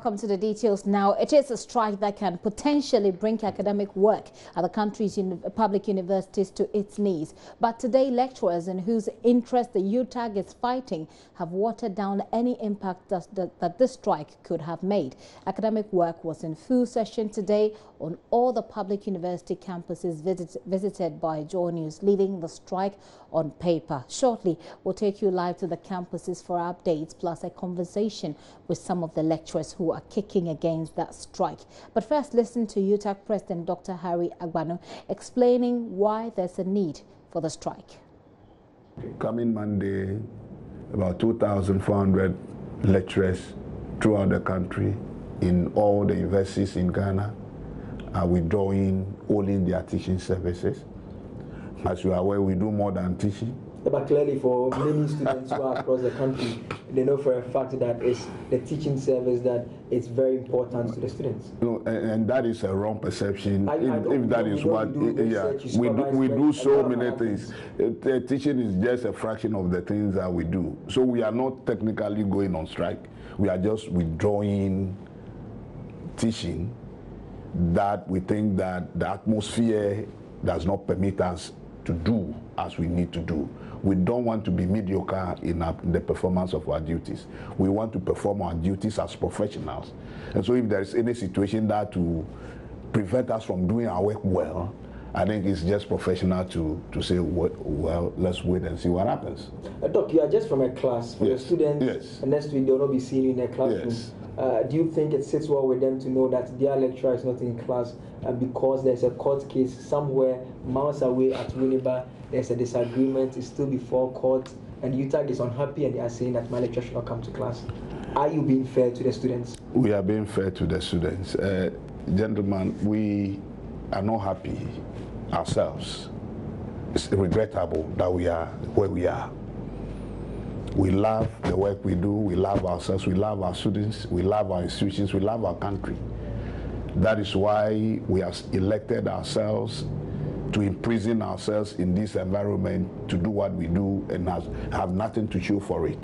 welcome to the details now. It is a strike that can potentially bring academic work at the country's public universities to its knees. But today, lecturers in whose interest the UTAG is fighting have watered down any impact that this strike could have made. Academic work was in full session today on all the public university campuses visited by Joy News, leaving the strike on paper. Shortly, we'll take you live to the campuses for updates, plus a conversation with some of the lecturers who are kicking against that strike. But first, listen to UTAG President Dr. Harry Agbanu explaining why there's a need for the strike. Coming Monday, about 2,400 lecturers throughout the country in all the universities in Ghana are withdrawing only their teaching services. As you are aware, we do more than teaching. But clearly for many students who are across the country, they know for a fact that it's the teaching service that is very important to the students. No, and that is a wrong perception. If that is what, we do so many things. Teaching is just a fraction of the things that we do. So we are not technically going on strike. We are just withdrawing teaching that we think that the atmosphere does not permit us to do as we need to do. We don't want to be mediocre in the performance of our duties. We want to perform our duties as professionals. And so if there is any situation that will prevent us from doing our work well, I think it's just professional to say, well, let's wait and see what happens. Doc, you are just from a class. For your students, and next week they'll not be seeing you in a classroom. Yes. Do you think it sits well with them to know that their lecturer is not in class because there's a court case somewhere miles away at Winneba, there's a disagreement, it's still before court, and UTAG is unhappy and they are saying that my lecturer should not come to class? Are you being fair to the students? We are being fair to the students. Gentlemen, we are not happy ourselves. It's regrettable that we are where we are. We love the work we do, we love ourselves, we love our students, we love our institutions, we love our country. That is why we have elected ourselves to imprison ourselves in this environment to do what we do and have nothing to show for it.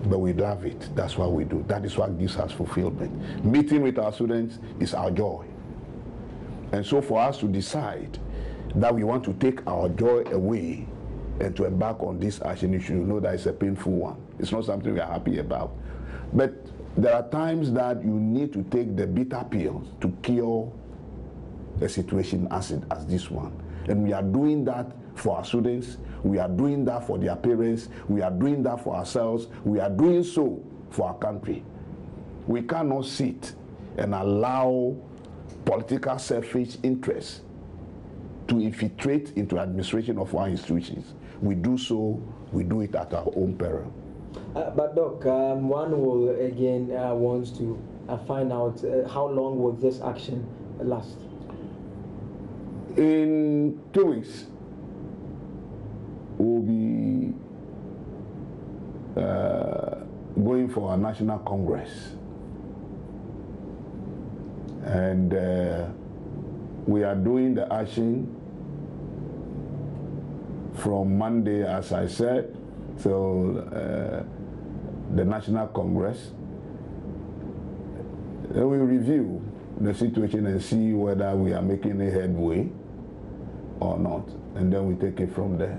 But we love it, that's what we do. That is what gives us fulfillment. Meeting with our students is our joy. And so for us to decide that we want to take our joy away and to embark on this action, you should know that it's a painful one. It's not something we are happy about. But there are times that you need to take the bitter pill to cure a situation as this one. And we are doing that for our students, we are doing that for their parents, we are doing that for ourselves, we are doing so for our country. We cannot sit and allow political selfish interests to infiltrate into administration of our institutions. We do so, we do it at our own peril. But Doc, one will again wants to find out how long will this action last? In 2 weeks, we'll be going for a national congress. And we are doing the action from Monday, as I said, till the National Congress. Then we review the situation and see whether we are making a headway or not, and then we take it from there.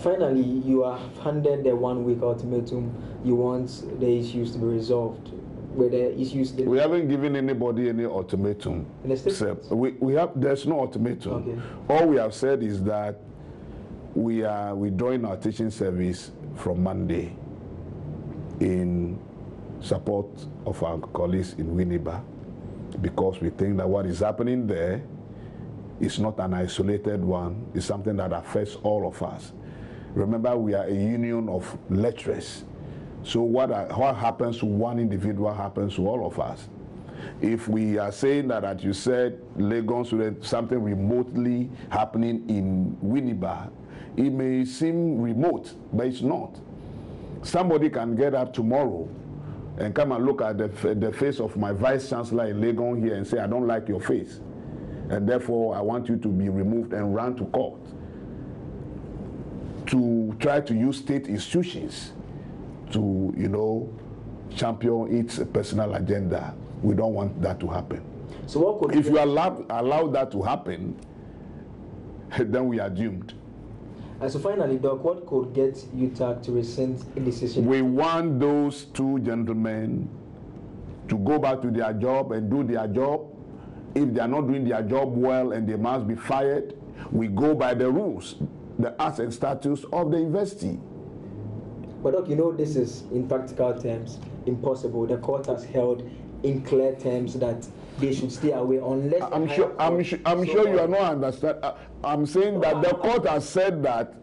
Finally, you are handed the 1-week ultimatum. You want the issues to be resolved. Where the issues we haven't given anybody any ultimatum. There's no ultimatum. Okay. All we have said is that we are withdrawing our teaching service from Monday in support of our colleagues in Winneba, because we think that what is happening there is not an isolated one, it's something that affects all of us. Remember, we are a union of lecturers. So what happens to one individual happens to all of us. If we are saying that, as you said, Lagos, something remotely happening in Winneba, it may seem remote, but it's not. Somebody can get up tomorrow and come and look at the face of my vice chancellor in Lagos here and say, I don't like your face, and therefore I want you to be removed, and run to court to try to use state institutions to, champion its personal agenda. We don't want that to happen. So what could if you allow that to happen, then we are doomed. And so finally, Doc, what could get UTAG to rescind a decision? We want those two gentlemen to go back to their job and do their job. If they are not doing their job well and they must be fired, we go by the rules, the acts and statutes of the university. But Doc, you know this is, in practical terms, impossible. The court has held in clear terms that they should stay away unless... I'm sure you are not understanding. I'm saying that the court has said that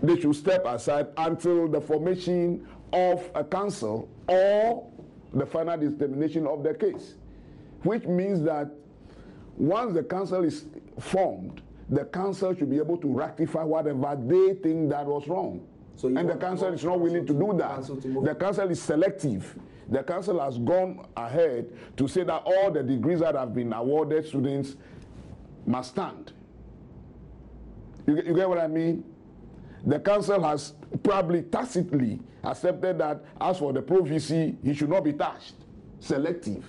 they should step aside until the formation of a council or the final determination of the case, which means that once the council is formed, the council should be able to rectify whatever they think that was wrong. So and the council is not willing to do that. The council is selective. The council has gone ahead to say that all the degrees that have been awarded students must stand. You get what I mean? The council has probably tacitly accepted that as for the Pro VC, he should not be touched. Selective.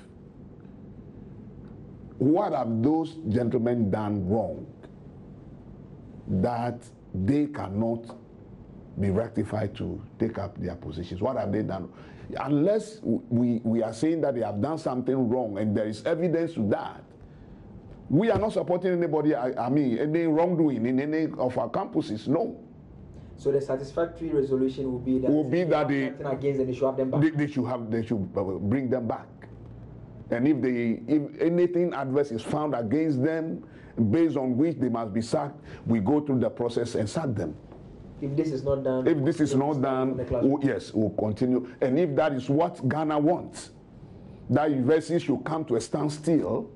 What have those gentlemen done wrong that they cannot be rectified to take up their positions? What have they done? Unless we are saying that they have done something wrong and there is evidence to that, we are not supporting anybody, any wrongdoing in any of our campuses, no. So the satisfactory resolution will be that they against them, they should have them back. They should bring them back. And if anything adverse is found against them, based on which they must be sacked, we go through the process and sack them. If this is not done, yes, we'll continue. And if that is what Ghana wants, that university should come to a standstill,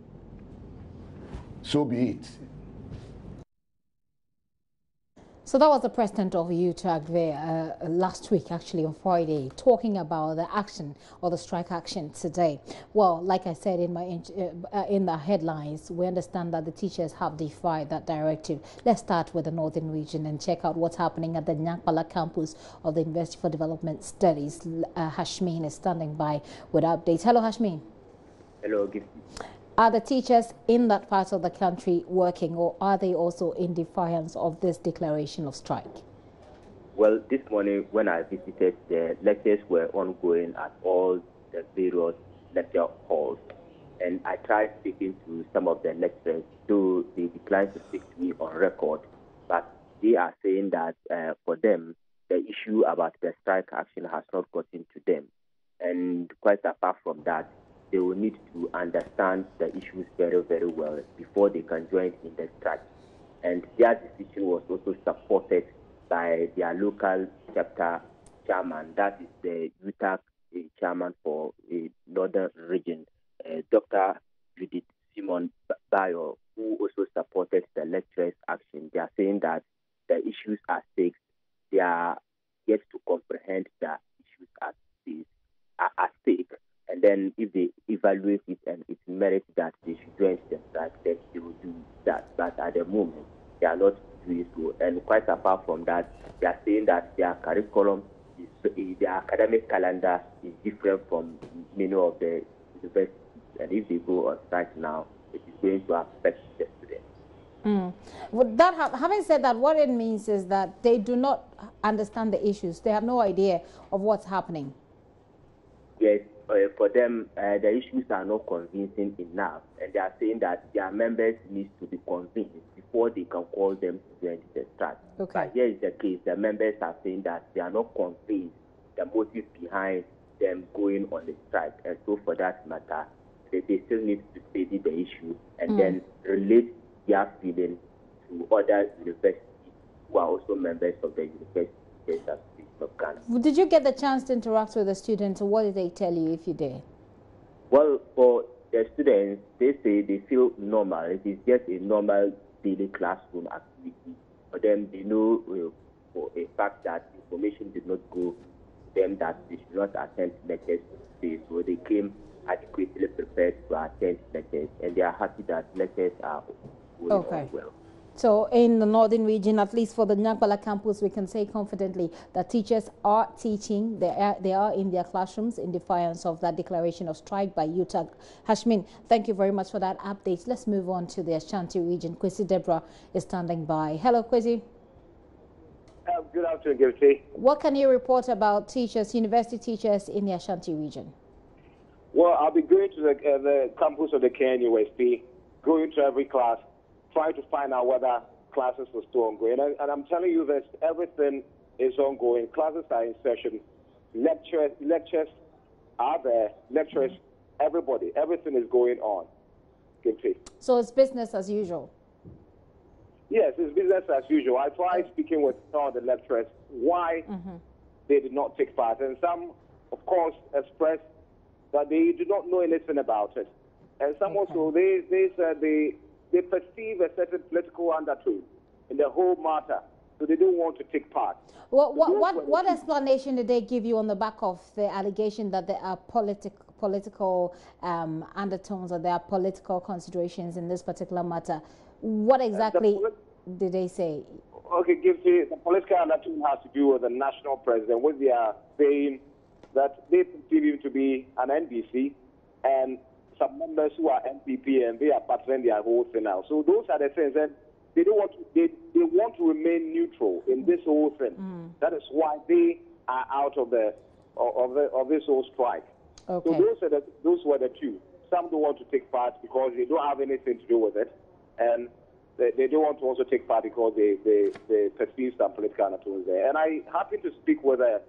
so be it. So that was the president of UTAG there last week, actually on Friday, talking about the action or the strike action today. Well, like I said in my in the headlines, we understand that the teachers have defied that directive. Let's start with the northern region and check out what's happening at the Nyakpala campus of the University for Development Studies. Hashmin is standing by with updates. Hello, Hashmin. Hello, Gifty. Are the teachers in that part of the country working, or are they also in defiance of this declaration of strike? Well, this morning when I visited, the lectures were ongoing at all the various lecture halls. And I tried speaking to some of the lecturers, though they declined to speak to me on record. But they are saying that for them, the issue about the strike action has not gotten to them. And quite apart from that, they will need to understand the issues very, very well before they can join in the strike. And their decision was also supported by their local chapter chairman, that is the UTAG chairman for the northern region, Dr. Judith Simon Bayo, who also supported the lecturers' action. They are saying that the issues are stakes. They are yet to comprehend the issues at stake. And then if they evaluate it and it merits that they should join the strike, then they will do that. But at the moment, they are not doing so. And quite apart from that, they are saying that their curriculum, their academic calendar is different from many of the universities. And if they go on strike now, it is going to affect the students. Having said that, what it means is that they do not understand the issues. They have no idea of what's happening. Yes. For them, the issues are not convincing enough, and they are saying that their members need to be convinced before they can call them to join the strike. Okay. But here is the case: the members are saying that they are not convinced the motive behind them going on the strike, and so for that matter, they still need to study the issue and then relate their feelings to other universities who are also members of the University of Ghana. Did you get the chance to interact with the students? What did they tell you, if you did? Well, for the students, they say they feel normal. It is just a normal daily classroom activity. For them, they know for a fact that information did not go to them that they should not attend lectures today. So they came adequately prepared to attend lectures, and they are happy that lectures are going on well. So in the northern region, at least for the Nyagbala campus, we can say confidently that teachers are teaching. They are in their classrooms in defiance of that declaration of strike by UTAG. Hashmin, thank you very much for that update. Let's move on to the Ashanti region. Kwesi Deborah is standing by. Hello, Kwesi. Good afternoon, Gilty. What can you report about teachers, university teachers in the Ashanti region? Well, I'll be going to the campus of the KNUST, going to every class, trying to find out whether classes are still ongoing. And I'm telling you this, everything is ongoing. Classes are in session. Lectures are there. Lecturers, everybody, everything is going on. Gilty. So it's business as usual? Yes, it's business as usual. I tried speaking with some of the lecturers why they did not take part. And some, of course, expressed that they do not know anything about it. And some also, they said they perceive a certain political undertone in the whole matter, so they don't want to take part. What explanation did they give you on the back of the allegation that there are political undertones or there are political considerations in this particular matter? What exactly did they say? Okay, the political undertone has to do with the national president, which they are saying that they perceive him to be an NBC and some members who are NPP and they are partnering their whole thing now. So those are the things, and they don't want to. They want to remain neutral in this whole thing. That is why they are out of this whole strike. Okay. So those were the two. Some don't want to take part because they don't have anything to do with it, and they don't want to also take part because they perceive some political undertones there. And I happened to speak with the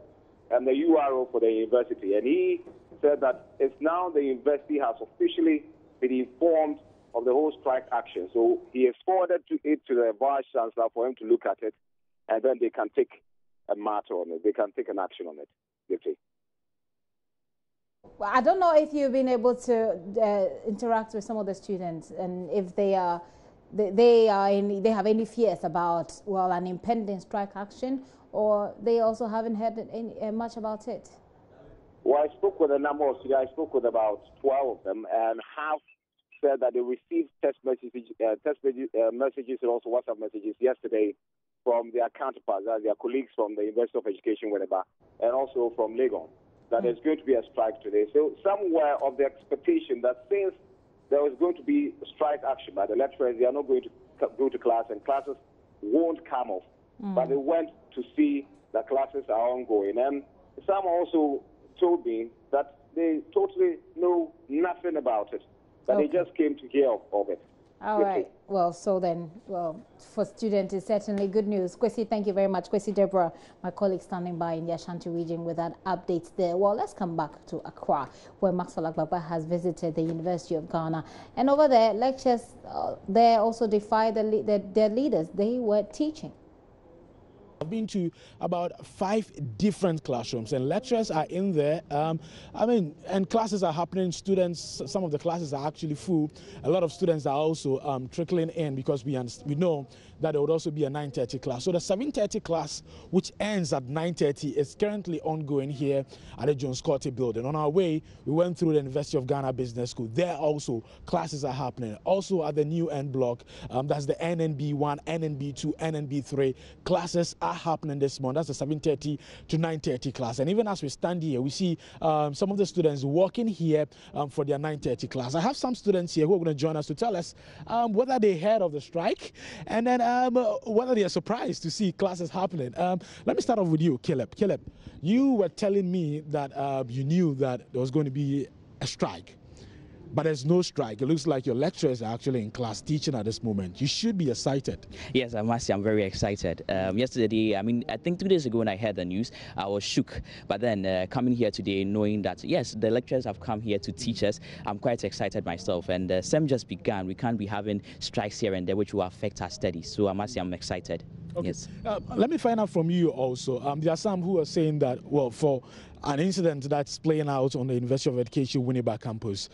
URO for the university, and he said that it's now the university has officially been informed of the whole strike action. So he has forwarded it to the vice chancellor for him to look at it, and then they can take a matter on it. They can take an action on it. Well, I don't know if you've been able to interact with some of the students, and if they have any fears about an impending strike action, or they also haven't heard much about it. Well, I spoke with a number of students. I spoke with about 12 of them, and half said that they received text messages and also WhatsApp messages yesterday from their counterparts, their colleagues from the University of Education, whatever, and also from Legon, that there's going to be a strike today. So some were of the expectation that since there was going to be a strike action by the lecturers, they are not going to go to class and classes won't come off. But they went to see that classes are ongoing. And some also told me that they totally know nothing about it, that they just came to hear of it. All right. Well, so then, for students, it's certainly good news. Kwesi, thank you very much. Kwesi Deborah, my colleague standing by in the Ashanti region with that update there. Well, let's come back to Accra, where Maxwell Agbagba has visited the University of Ghana. And over there, lectures there also defy their leaders. They were teaching. I've been to about 5 different classrooms, and lecturers are in there. And classes are happening. Students, some of the classes are actually full. A lot of students are also trickling in because we know that there would also be a 9:30 class. So the 7:30 class, which ends at 9:30, is currently ongoing here at the John Scotty building. On our way, we went through the University of Ghana Business School. There also classes are happening. Also at the new N block, that's the NNB1, NNB2, NNB3, classes are happening this month. That's the 7:30 to 9:30 class. And even as we stand here, we see some of the students walking here for their 9:30 class. I have some students here who are going to join us to tell us whether they heard of the strike and then whether they are surprised to see classes happening. Let me start off with you, Caleb. Caleb, you were telling me that you knew that there was going to be a strike. But there's no strike. It looks like your lecturers are actually in class teaching at this moment. You should be excited. Yes, I must say I'm very excited. Yesterday, I think 2 days ago when I heard the news, I was shook. But then coming here today, knowing that, yes, the lecturers have come here to teach us, I'm quite excited myself. And SEM just began. We can't be having strikes here and there which will affect our studies. So I must say I'm excited. Okay. Yes. Let me find out from you also. There are some who are saying that, well, for an incident that's playing out on the University of Education Winneba campus,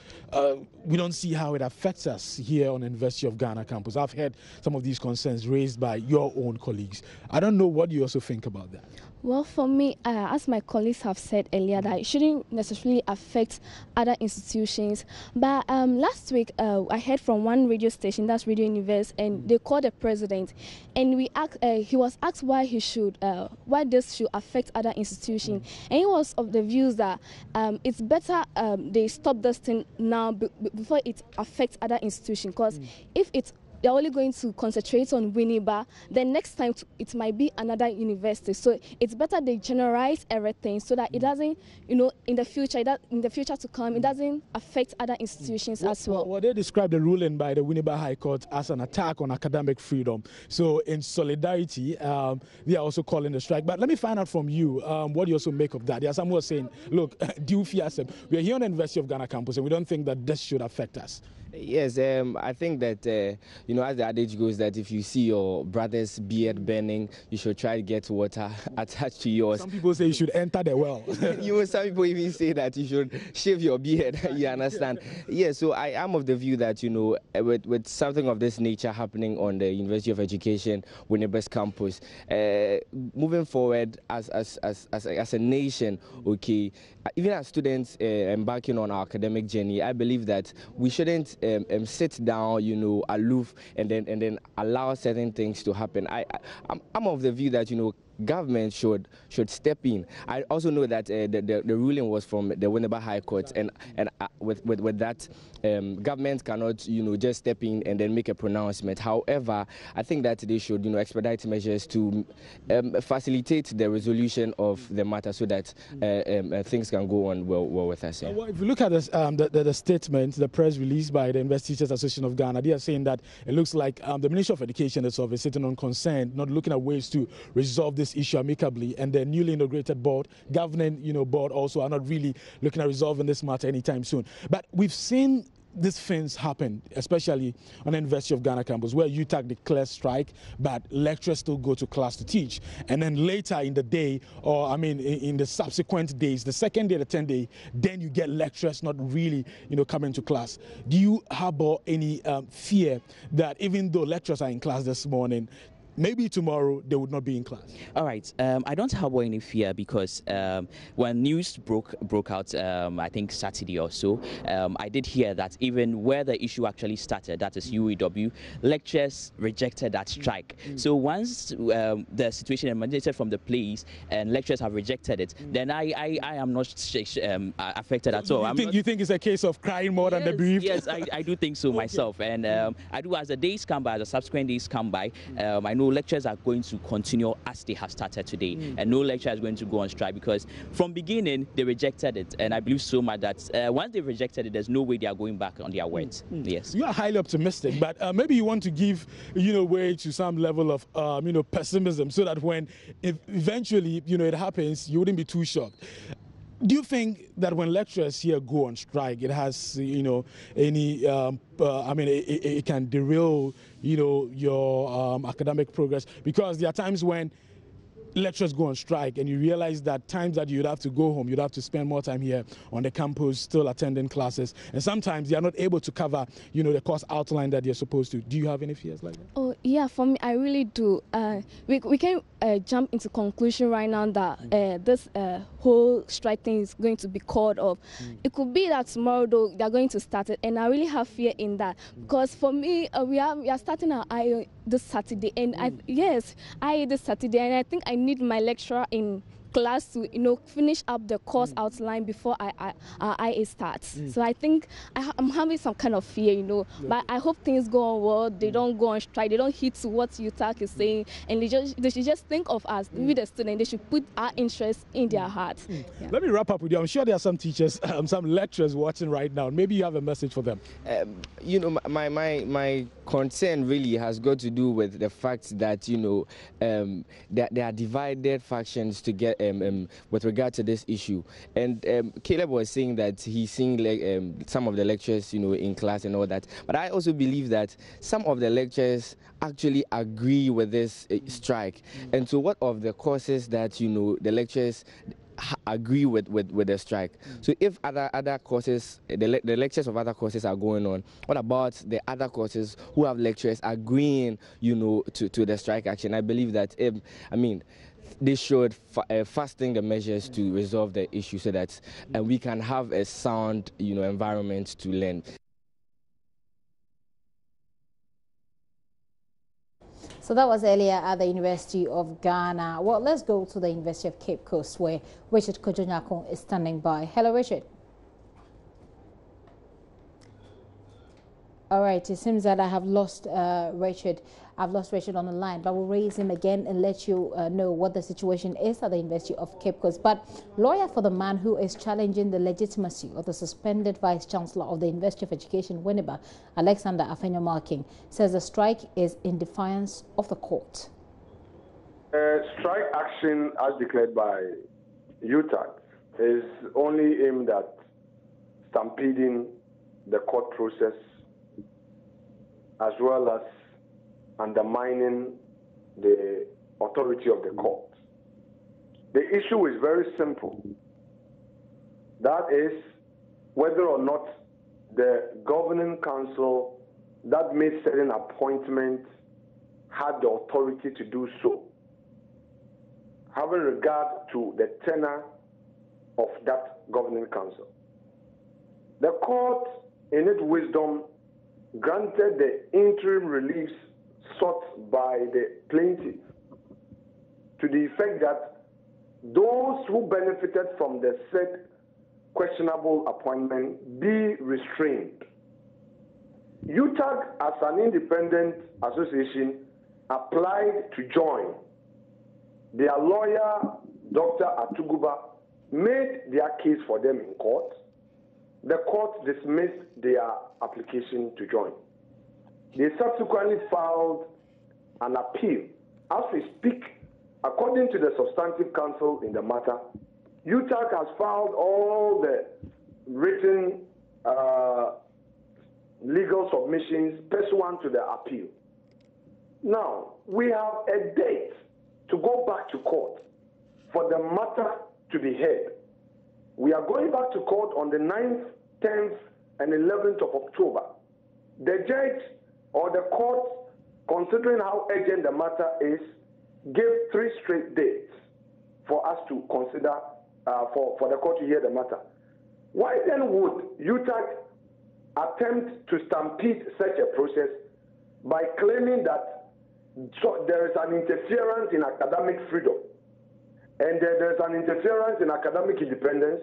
we don't see how it affects us here on the University of Ghana campus. I've heard some of these concerns raised by your own colleagues. I don't know what you also think about that. Well, for me, as my colleagues have said earlier, that it shouldn't necessarily affect other institutions. But last week, I heard from one radio station, that's Radio Universe, and they called the president, and he was asked why why this should affect other institutions, and he was of the views that it's better they stop this thing now before it affects other institutions, because if they're only going to concentrate on Winneba, then next time it might be another university. So it's better they generalize everything so that it doesn't, in the future to come, it doesn't affect other institutions as well. Well, they described the ruling by the Winneba High Court as an attack on academic freedom. So in solidarity, they are also calling the strike. But let me find out from you what you also make of that. There are some who are saying, look, we are here on the University of Ghana campus and we don't think that this should affect us. Yes, I think that, as the adage goes, that if you see your brother's beard burning, you should try to get water attached to yours. Some people say you should enter the well. Some people even say that you should shave your beard, you understand? Yeah, so I am of the view that, with something of this nature happening on the University of Education, Winneba's campus, moving forward as a nation, okay, even as students embarking on our academic journey, I believe that we shouldn't sit down, aloof, and then allow certain things to happen. I'm of the view that, government should step in. I also know that the ruling was from the Winneba High Court, and with that, government cannot just step in and then make a pronouncement. However, I think that they should expedite measures to facilitate the resolution of the matter so that things can go on well with us. Yeah. Well, if you look at this, the statement, the press release by the University Teachers Association of Ghana, they are saying that it looks like the Ministry of Education itself is sitting on consent, not looking at ways to resolve this issue amicably, and the newly inaugurated governing board also are not really looking at resolving this matter anytime soon. But we've seen these things happen, especially on the University of Ghana campus, where UTAG declares strike, but lecturers still go to class to teach. And then later in the day, or in the subsequent days, the second day, the 10th day, then you get lecturers not really, coming to class. Do you harbor any fear that even though lecturers are in class this morning, maybe tomorrow they would not be in class? All right. I don't harbor any fear because when news broke out, I think Saturday or so, I did hear that even where the issue actually started, that is UEW, lecturers rejected that strike. So once the situation emanated from the place and lecturers have rejected it, then I am not affected at all. You think it's a case of crying more than the bereaved? Yes, I do think so myself. And I do, as the days come by, as the subsequent days come by, I know lectures are going to continue as they have started today, and no lecturer is going to go on strike because from beginning they rejected it, and I believe so much that once they rejected it, there's no way they are going back on their words. Yes, you are highly optimistic, but maybe you want to give way to some level of pessimism so that when eventually it happens, you wouldn't be too shocked. Do you think that when lecturers here go on strike, it has, it can derail, your academic progress? Because there are times when lecturers go on strike and you realize that times that you'd have to go home, you'd have to spend more time here on the campus still attending classes, and sometimes they are not able to cover the course outline that they're supposed to. Do you have any fears like that? Oh yeah, for me I really do. We can jump into conclusion right now that this whole strike thing is going to be called off. It could be that tomorrow though they're going to start it, and I really have fear in that because for me we are starting our IO this Saturday, and this Saturday, and I think I need my lecturer in class to finish up the course outline before our IA starts. So I think I'm having some kind of fear, but I hope things go on well. They don't go on strike. They don't hit to what UTAG is saying, and they should just think of us, we the students. They should put our interests in their hearts. Yeah. Let me wrap up with you. I'm sure there are some teachers, some lecturers watching right now. Maybe you have a message for them. My concern really has got to do with the fact that there are divided factions to get with regard to this issue. And Caleb was saying that he's seeing some of the lecturers in class and all that, but I also believe that some of the lecturers actually agree with this strike. And so what of the courses that the lecturers agree with the strike? So if other courses, the lectures of other courses are going on, what about the other courses who have lecturers agreeing to the strike action? I believe that they should fasten the measures to resolve the issue so that we can have a sound, environment to learn. So that was earlier at the University of Ghana. Well, let's go to the University of Cape Coast, where Richard Kojonyakon is standing by. Hello, Richard. All right, it seems that I have lost Richard. I've lost Richard on the line, but we'll raise him again and let you know what the situation is at the University of Cape Coast. But lawyer for the man who is challenging the legitimacy of the suspended Vice Chancellor of the University of Education, Winneba, Alexander Afenyo-Marking, says the strike is in defiance of the court. Strike action, as declared by UTAG, is only aimed at stampeding the court process as well as undermining the authority of the court. The issue is very simple. That is whether or not the governing council that made certain appointments had the authority to do so, having regard to the tenure of that governing council. The court, in its wisdom, granted the interim reliefs sought by the plaintiff to the effect that those who benefited from the said questionable appointment be restrained. UTAG, as an independent association, applied to join. Their lawyer, Dr. Atuguba, made their case for them in court. The court dismissed their application to join. They subsequently filed an appeal. As we speak, according to the substantive counsel in the matter, UTAG has filed all the written legal submissions pursuant to the appeal. Now, we have a date to go back to court for the matter to be heard. We are going back to court on the 9th, 10th, and 11th of October. The judge or the court, considering how urgent the matter is, gave 3 straight dates for us to consider, for the court to hear the matter. Why then would UTAG attempt to stampede such a process by claiming that there is an interference in academic freedom, and there is an interference in academic independence,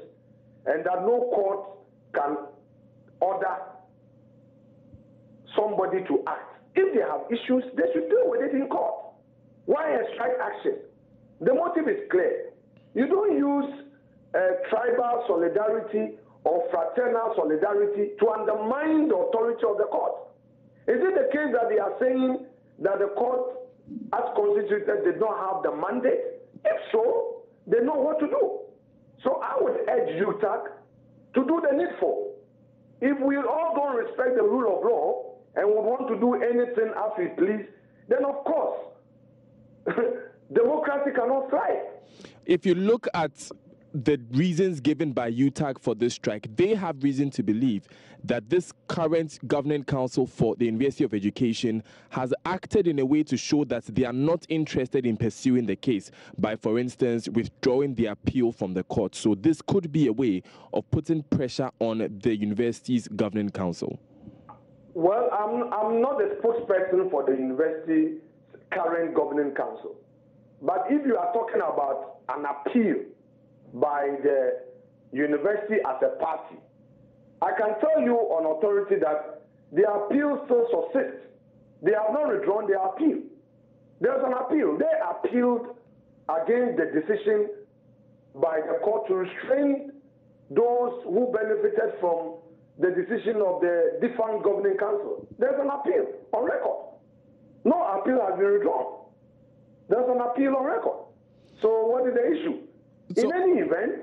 and that no court can order somebody to act? If they have issues, they should deal with it in court. Why a strike action? The motive is clear. You don't use tribal solidarity or fraternal solidarity to undermine the authority of the court. Is it the case that they are saying that the court, as constituted, did not have the mandate? If so, they know what to do. So I would urge UTAG to do the needful. If we all don't respect the rule of law and we want to do anything as we please, then of course, democracy cannot thrive. If you look at the reasons given by UTAG for this strike, they have reason to believe that this current governing council for the University of Education has acted in a way to show that they are not interested in pursuing the case by, for instance, withdrawing the appeal from the court. So this could be a way of putting pressure on the university's governing council. Well, I'm not the spokesperson for the university's current governing council. But if you are talking about an appeal by the university as a party, I can tell you on authority that the appeal still subsists. They have not withdrawn their appeal. There's an appeal. They appealed against the decision by the court to restrain those who benefited from the decision of the defunct governing council. There's an appeal on record. No appeal has been withdrawn. There's an appeal on record. So what is the issue? In any event,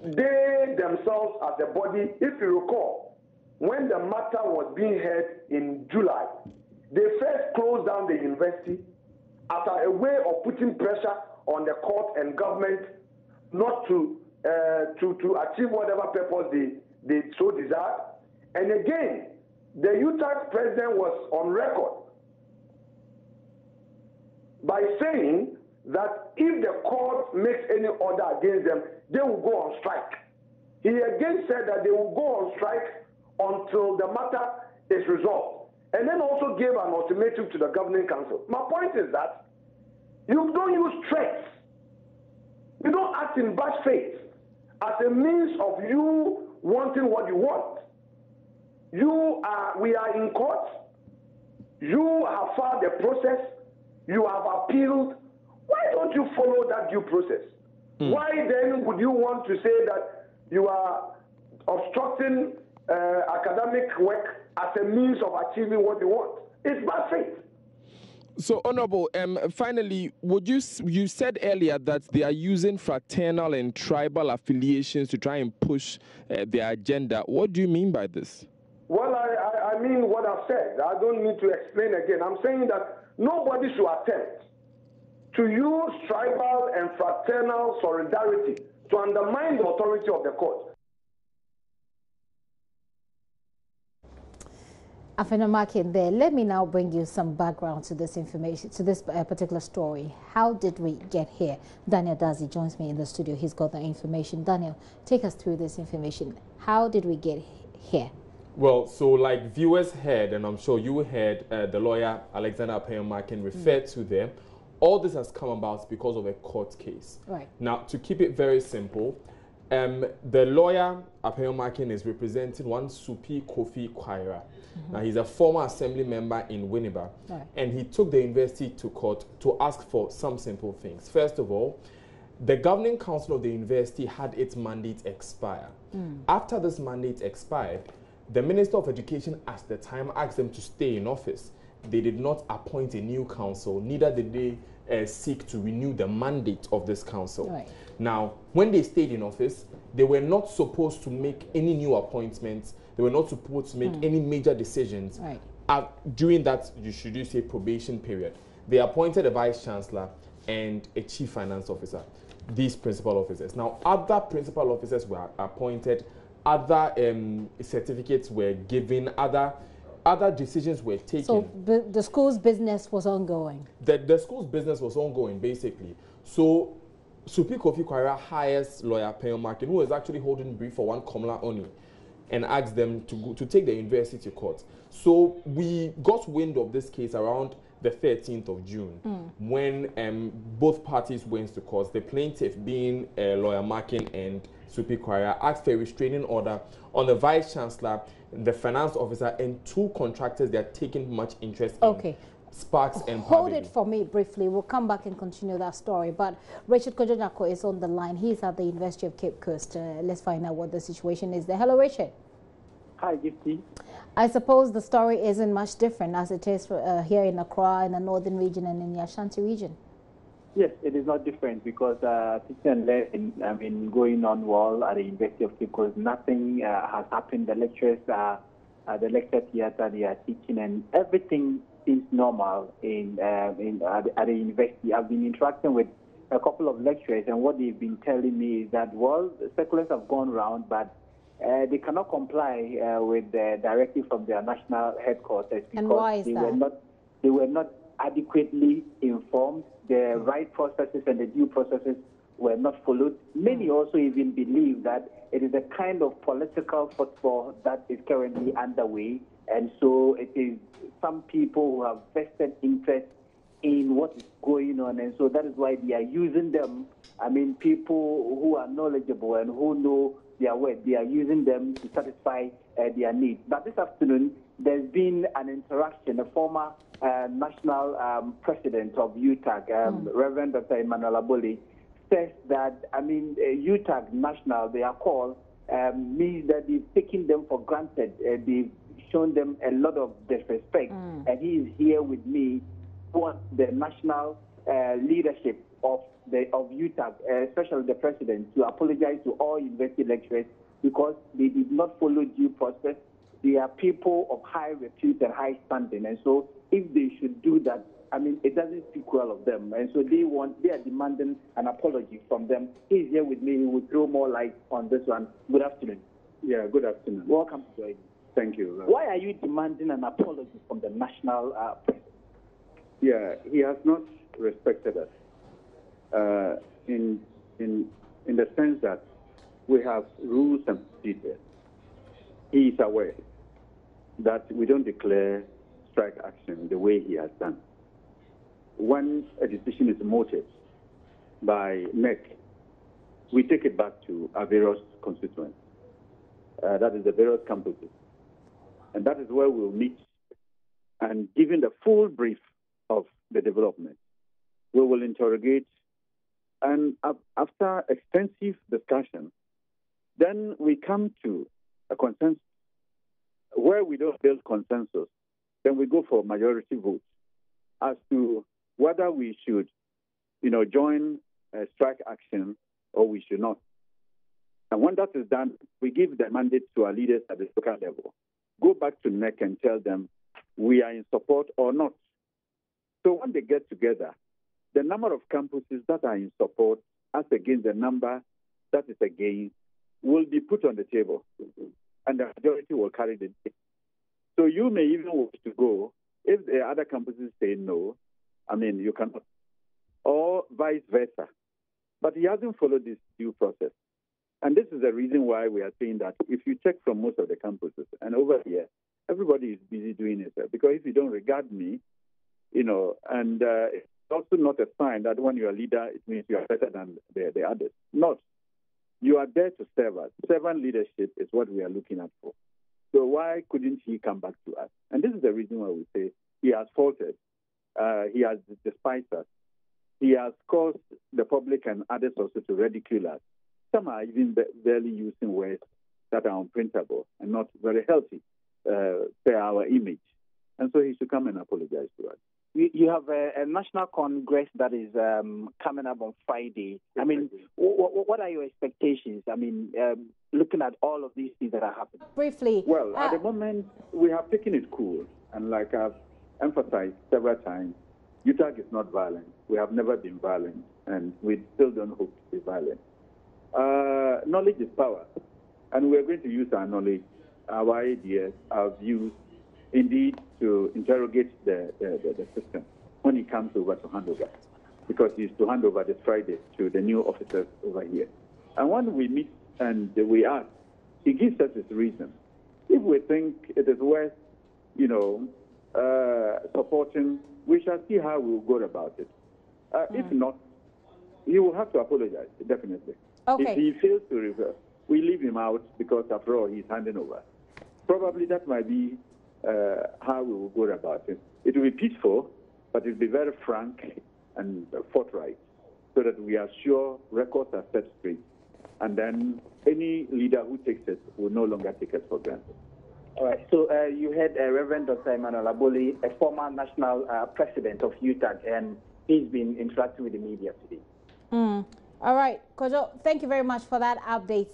they themselves as a body, if you recall, when the matter was being heard in July, they first closed down the university as a way of putting pressure on the court and government not to achieve whatever purpose they so desired. And again, the UTAG president was on record by saying that if the court makes any order against them, they will go on strike. He again said that they will go on strike until the matter is resolved. And then also gave an ultimatum to the governing council. My point is that you don't use threats. You don't act in bad faith as a means of you wanting what you want. We are in court. You have filed a process. You have appealed. Why don't you follow that due process? Why then would you want to say that you are obstructing academic work as a means of achieving what you want? It's bad faith. So, Honorable, finally, you said earlier that they are using fraternal and tribal affiliations to try and push their agenda. What do you mean by this? Well, I mean what I've said. I don't need to explain again. I'm saying that nobody should attempt to use tribal and fraternal solidarity to undermine the authority of the court. Afenamake there. Let me now bring you some background to this information, to this particular story. How did we get here? Daniel Dazi joins me in the studio. He's got the information. Daniel, take us through this information. How did we get here? Well, so like viewers heard, and I'm sure you heard the lawyer Alexander Apeyamakin refer to them, all this has come about because of a court case. Right. Now, to keep it very simple, the lawyer Apeyamakin is representing one Supi Kofi Kwaira. Now, he's a former assembly member in Winneba, and he took the university to court to ask for some simple things. First of all, the governing council of the university had its mandate expire. After this mandate expired, the Minister of Education at the time asked them to stay in office. They did not appoint a new council, neither did they seek to renew the mandate of this council. Right. Now, when they stayed in office, they were not supposed to make any new appointments. They were not supposed to make any major decisions during that, should you say, probation period. They appointed a vice chancellor and a chief finance officer, these principal officers. Now, other principal officers were appointed, other certificates were given, other decisions were taken. So the school's business was ongoing? The school's business was ongoing, basically. So Supi Kofi Kwaira hires lawyer Apeyamakin, who was actually holding brief for one Komla Oni, and asked them to take the university to court. So we got wind of this case around the 13th of June, when both parties went to court. The plaintiff, being lawyer Makin and Supi Kwaira, asked for a restraining order on the vice chancellor, the finance officer, and two contractors that are taking much interest in Sparks and Hold it for me briefly. We'll come back and continue that story. But Richard Kojonyako is on the line. He's at the University of Cape Coast. Let's find out what the situation is there. Hello, Richard. Hi, Gifty. I suppose the story isn't much different as it is here in Accra, in the northern region, and in the Ashanti region. Yes, it is not different because teaching and learning, going on well at the University of Cape Coast. Nothing has happened. The lecturers are at the lecture theatre. They are teaching, and everything seems normal at the university. I've been interacting with a couple of lecturers, and what they've been telling me is that, well, the circulars have gone round, but they cannot comply with the directive from their national headquarters because and why is they were not adequately informed. The right processes and the due processes were not followed. Many also even believe that it is a kind of political football that is currently underway, and so it is some people who have vested interest in what is going on, and so that is why they are using them. I mean, people who are knowledgeable and who know their work, they are using them to satisfy their needs. But this afternoon, there's been an interaction. A former national president of UTAG, Reverend Dr. Emmanuel Aboli, says that, I mean, UTAG National, their call, means that they've taken them for granted. They've shown them a lot of disrespect. And he is here with me for the national leadership of UTAG, especially the president, to apologize to all university lecturers because they did not follow due process. They are people of high repute and high standing, and so if they should do that, I mean, it doesn't speak well of them, and so they are demanding an apology from them. He's here with me. He will throw more light on this one. Good afternoon. Yeah, good afternoon. Welcome to join. Thank you. Why are you demanding an apology from the national president? Yeah, he has not respected us. in the sense that we have rules and procedures. He is aware that we don't declare strike action the way he has done. When a decision is mooted by NEC, we take it back to our various constituents. That is the various campuses. And that is where we'll meet. And given the full brief of the development, we will interrogate. And after extensive discussion, then we come to a consensus. Where we don't build consensus, then we go for majority votes as to whether we should, join a strike action or we should not. And when that is done, we give the mandate to our leaders at the local level. Go back to NEC and tell them we are in support or not. So when they get together, the number of campuses that are in support as against the number that is against will be put on the table, and the majority will carry the day. So you may even wish to go. If the other campuses say no, you cannot, or vice versa. But he hasn't followed this due process. And this is the reason why we are saying that if you check from most of the campuses, and over here, everybody is busy doing it. Because if you don't regard me, and it's also not a sign that when you're a leader, it means you are better than the others. Not. You are there to serve us. Servant leadership is what we are looking at for. So why couldn't he come back to us? And this is the reason why we say he has faulted. He has despised us. He has caused the public and others also to ridicule us. Some are even barely using words that are unprintable and not very healthy for our image. And so he should come and apologize to us. You have a national congress that is coming up on Friday. What are your expectations? Looking at all of these things that are happening. Briefly. Well, at the moment, we have taken it cool. And like I've emphasized several times, UTAG is not violent. We have never been violent, and we still don't hope to be violent. Knowledge is power, and we're going to use our knowledge, our ideas, our views, indeed, to interrogate the system when he comes over to hand over, because he's to hand over this Friday to the new officers over here. And when we meet and we ask, he gives us his reason. If we think it is worth, supporting, we shall see how we'll go about it. If not, he will have to apologize, definitely. Okay. If he fails to reverse, we leave him out because, after all, he's handing over. Probably that might be how we will go about it. It will be peaceful, but it will be very frank and forthright, so that we are sure records are set straight. And then any leader who takes it will no longer take it for granted. All right. So you had Reverend Dr. Emmanuel Aboli, a former national president of UTAG, and he's been interacting with the media today. All right, Kojo, thank you very much for that update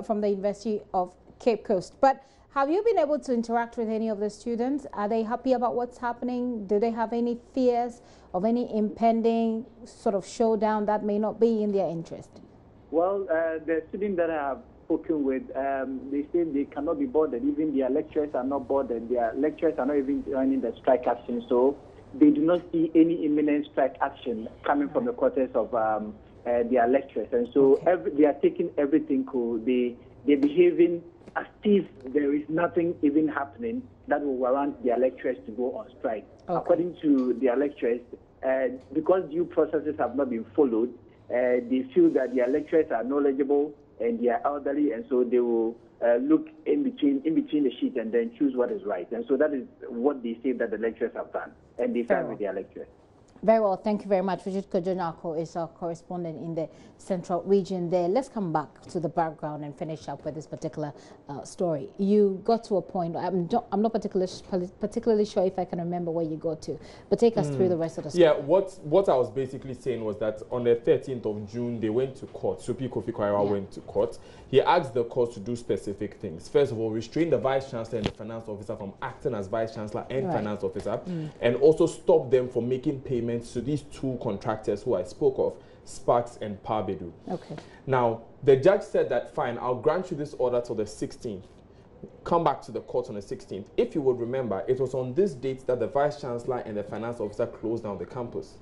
from the University of Cape Coast. But have you been able to interact with any of the students? Are they happy about what's happening? Do they have any fears of any impending sort of showdown that may not be in their interest? Well, the students that I have spoken with, they say they cannot be bothered. Even their lecturers are not bothered. Their lecturers are not even joining the strike action. So they do not see any imminent strike action coming from the quarters of their lecturers. And so they are taking everything cool. They're behaving as if there is nothing even happening that will warrant their lecturers to go on strike. Okay. According to their lecturers, because due processes have not been followed, they feel that their lecturers are knowledgeable and they are elderly, and so they will look in between the sheets and then choose what is right. And so that is what they say that the lecturers have done, and they stand with their lecturers. Very well, thank you very much. Richard Kojo is our correspondent in the central region there. Let's come back to the background and finish up with this particular story. You got to a point, I'm not particularly sure if I can remember where you got to, but take us through the rest of the story. Yeah, what I was basically saying was that on the 13th of June, they went to court. Supi Kofi Kwaira went to court. He asked the court to do specific things. First of all, restrain the vice chancellor and the finance officer from acting as vice chancellor and finance officer, and also stop them from making payments to these two contractors who I spoke of, Sparks and Parbedu. Okay. Now, the judge said that, fine, I'll grant you this order till the 16th. Come back to the court on the 16th. If you would remember, it was on this date that the vice chancellor and the finance officer closed down the campus.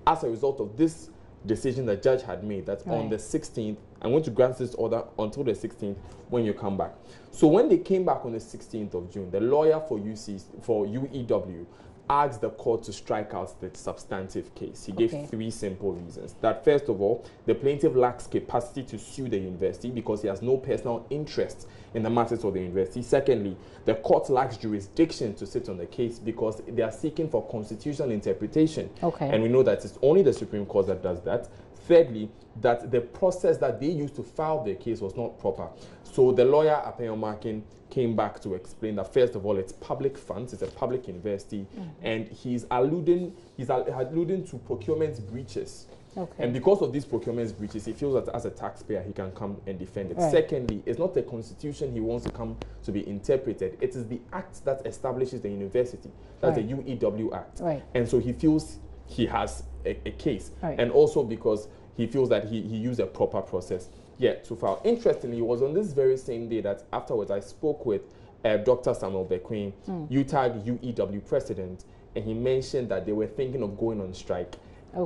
As a result of this decision the judge had made that on the 16th, I'm going to grant this order until the 16th when you come back. So when they came back on the 16th of June, the lawyer for UEW asked the court to strike out the substantive case. He gave 3 simple reasons. That first of all, the plaintiff lacks capacity to sue the university because he has no personal interest in the matters of the university. Secondly, the court lacks jurisdiction to sit on the case because they are seeking for constitutional interpretation. And we know that it's only the Supreme Court that does that. Thirdly, that the process that they used to file their case was not proper. So the lawyer, Apeomakin, came back to explain that first of all, it's public funds, it's a public university, and he's alluding to procurement breaches. And because of these procurement breaches, he feels that as a taxpayer, he can come and defend it. Secondly, it's not the constitution he wants to come to be interpreted. It is the act that establishes the university. That's the UEW Act. And so he feels he has a case. And also because he feels that he used a proper process to file. Interestingly, it was on this very same day that afterwards I spoke with Dr. Samuel Bequin, UTAG UEW president, and he mentioned that they were thinking of going on strike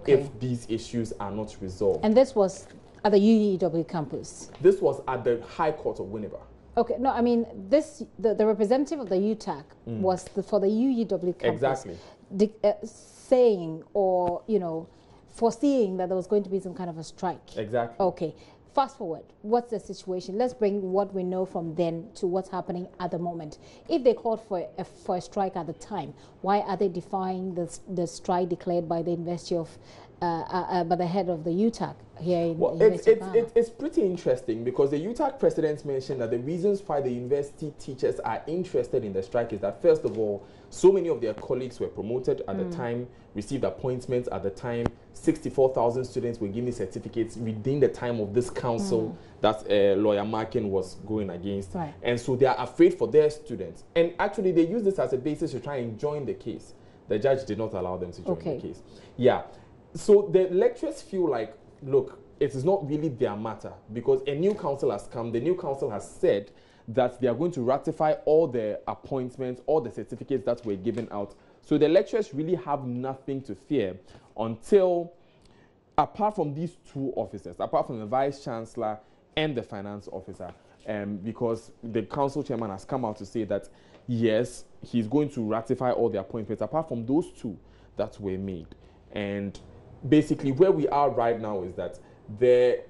if these issues are not resolved. And this was at the UEW campus? This was at the High Court of Winneba. Okay, no, I mean, the representative of the UTAG was for the UEW campus. Saying or, foreseeing that there was going to be some kind of a strike. Okay. Fast forward, what's the situation? Let's bring what we know from then to what's happening at the moment. If they called for a strike at the time, why are they defying the strike declared by the University of, by the head of the UTAG here in it's pretty interesting because the UTAG president mentioned that the reasons why the university teachers are interested in the strike is that, first of all, so many of their colleagues were promoted at the time, received appointments at the time. 64,000 students were given certificates within the time of this council that lawyer Markin was going against. And so they are afraid for their students. And actually, they use this as a basis to try and join the case. The judge did not allow them to join the case. So the lecturers feel like, look, it is not really their matter because a new council has come. The new council has said that they are going to ratify all the appointments, all the certificates that were given out. So the lecturers really have nothing to fear until, apart from these 2 officers, apart from the vice chancellor and the finance officer, because the council chairman has come out to say that, yes, he's going to ratify all the appointments, apart from those 2 that were made. And basically where we are right now is that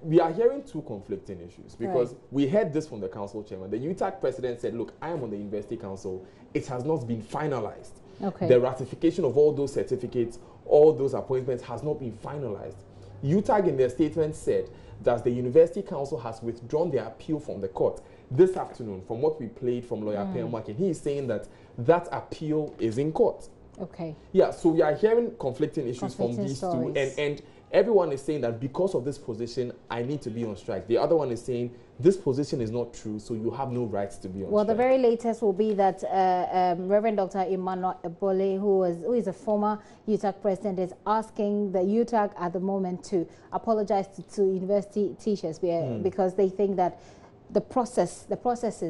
we are hearing 2 conflicting issues because we heard this from the council chairman. The UTAG president said, look, I am on the university council. It has not been finalized. The ratification of all those certificates, all those appointments has not been finalized. UTAG in their statement said that the university council has withdrawn their appeal from the court. This afternoon, from what we played from lawyer Peomakin, he is saying that that appeal is in court. So we are hearing conflicting issues from these 2, and everyone is saying that because of this position, I need to be on strike. The other one is saying this position is not true, so you have no rights to be on strike. Well, the very latest will be that Reverend Dr. Emmanuel Ebole, who is a former UTAG president, is asking the UTAG at the moment to apologize to university teachers because they think that the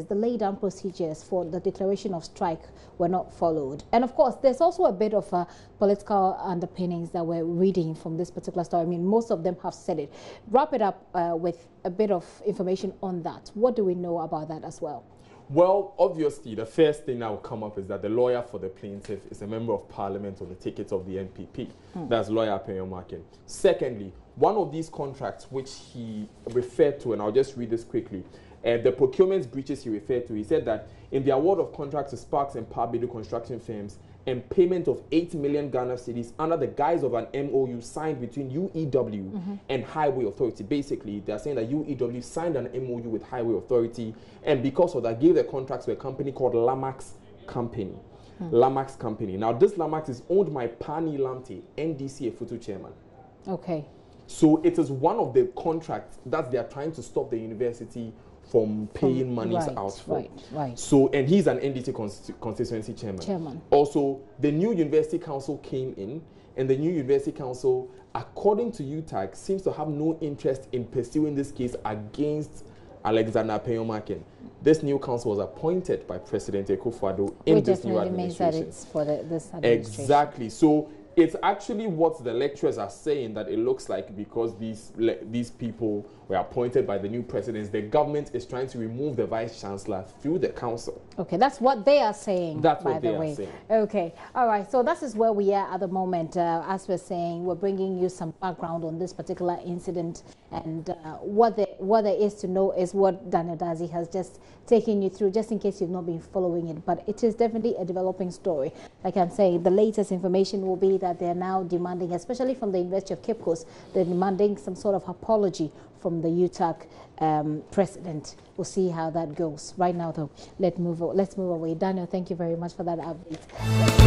laid down procedures for the declaration of strike were not followed. And of course, there's also a bit of political underpinnings that we're reading from this particular story. I mean, most of them have said it. Wrap it up with a bit of information on that. What do we know about that as well? Well, obviously, the first thing that will come up is that the lawyer for the plaintiff is a member of parliament on the ticket of the NPP. That's lawyer Peomakin. Secondly, one of these contracts which he referred to, and I'll just read this quickly, the procurement breaches he referred to, he said that in the award of contracts to Sparks and Parbedo construction firms and payment of 8 million Ghana cedis under the guise of an MOU signed between UEW and Highway Authority. Basically, they're saying that UEW signed an MOU with Highway Authority, and because of that, gave the contracts to a company called Lamax Company. Lamax Company. Now, this Lamax is owned by Pani Lamte, NDC Efutu chairman. So it is one of the contracts that they are trying to stop the university from paying monies out for. So, and he's an NDC constituency chairman. Also, the new university council came in, and the new university council, according to UTAG, seems to have no interest in pursuing this case against Alexander Peomakin. This new council was appointed by President Akufo-Addo in this new administration. Means that it's for this administration. Exactly. So it's actually what the lecturers are saying that it looks like, because these people were appointed by the new presidents. The government is trying to remove the vice chancellor through the council. Okay, that's what they are saying. That's by what the they way. are saying. Okay, all right. So that is where we are at the moment. As we're saying, we're bringing you some background on this particular incident, and what there is to know is what Daniel Dazi has just taken you through, just in case you've not been following it. But it is definitely a developing story. Like I'm saying, the latest information will be that they're now demanding, especially from the University of Cape Coast, they're demanding some sort of apology from the UTAG president. We'll see how that goes. Right now, though, let's move away. Daniel, thank you very much for that update.